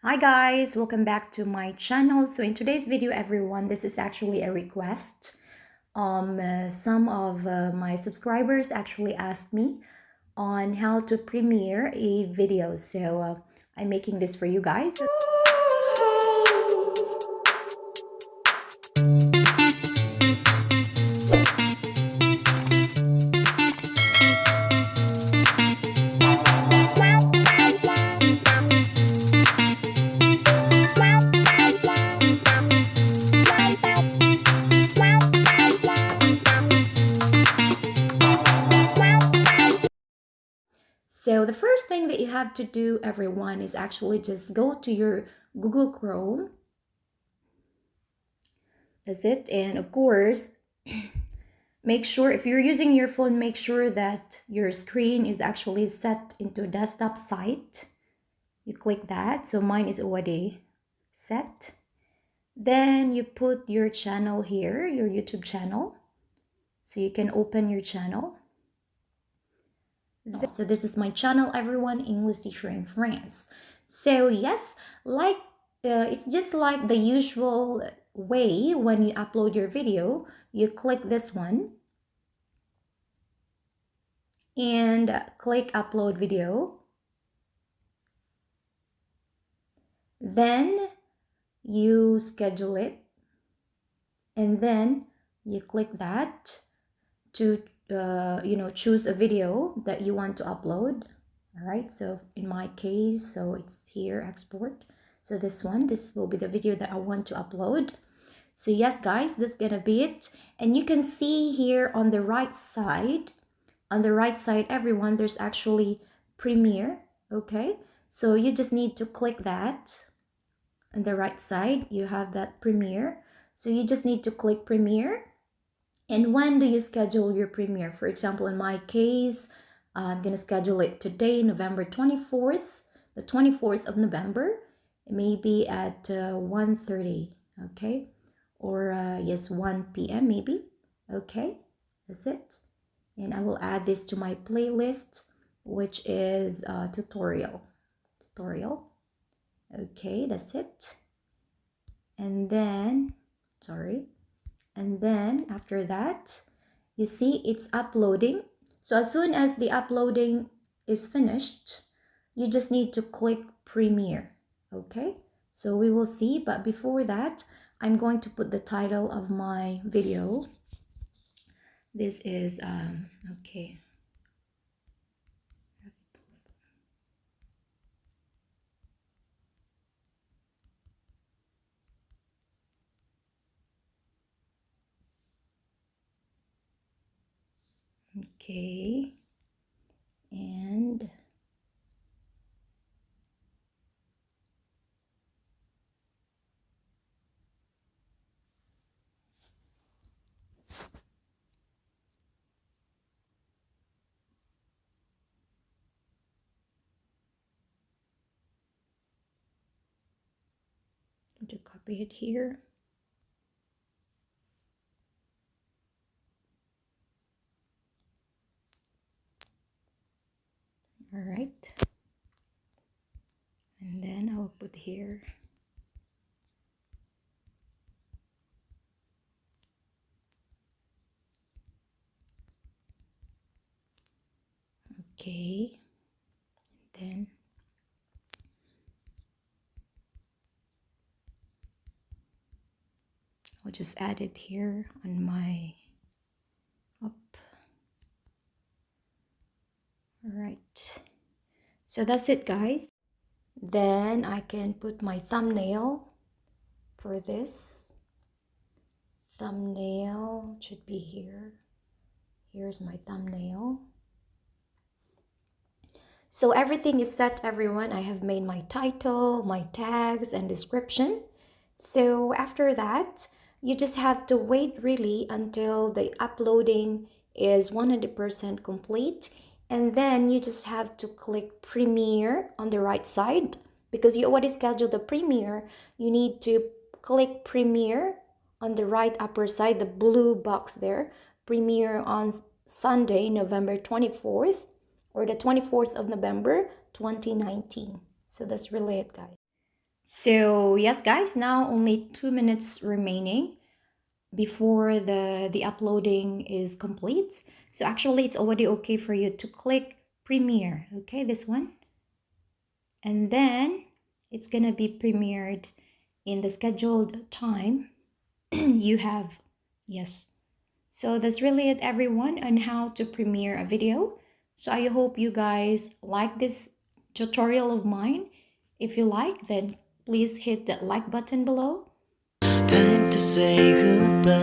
Hi guys, welcome back to my channel. So in today's video everyone, this is actually a request. Some of my subscribers actually asked me on how to premiere a video. So I'm making this for you guys. So the first thing that you have to do, everyone, is actually just go to your Google Chrome. That's it. And of course, make sure if you're using your phone, make sure that your screen is actually set into a desktop site. You click that. So mine is already set. Then you put your channel here, your YouTube channel. So you can open your channel. So this is my channel, everyone, English teacher in France. So yes, it's just like the usual way when you upload your video. You click this one and click upload video. Then you schedule it and then you click that to choose a video that you want to upload. All right, so in my case, so it's here, export. So this will be the video that I want to upload. So yes guys, that's gonna be it. And you can see here on the right side, everyone, there's actually premiere. Okay, so you just need to click that. On the right side you have that premiere, so you just need to click premiere. And when do you schedule your premiere? For example, in my case, I'm gonna schedule it today, November 24th, the 24th of November, maybe at 1:30, okay? Or yes, 1 p.m. maybe, okay? That's it. And I will add this to my playlist, which is tutorial. Okay, that's it. And then, and then after that, you see it's uploading. So as soon as the uploading is finished, you just need to click premiere. Okay, so we will see, but before that, I'm going to put the title of my video. This is okay. Okay, and to copy it here. All right, and then I'll put here. Okay, then I'll just add it here on my up. All right, so that's it guys. Then I can put my thumbnail for this. Thumbnail should be here. Here's my thumbnail. So everything is set, everyone. I have made my title, my tags, and description. So after that, you just have to wait really until the uploading is 100% complete. And then you just have to click premiere on the right side. Because you already scheduled the premiere, you need to click premiere on the right upper side, the blue box there. Premiere on Sunday, November 24th. Or the 24th of November 2019. So that's really it guys. So yes, guys, now only 2 minutes remaining before the uploading is complete. So actually it's already okay for you to click premiere. Okay, this one. And then it's gonna be premiered in the scheduled time you have. Yes. So that's really it, everyone, on how to premiere a video. So I hope you guys like this tutorial of mine. If you like, then please hit that like button below. Time to say goodbye.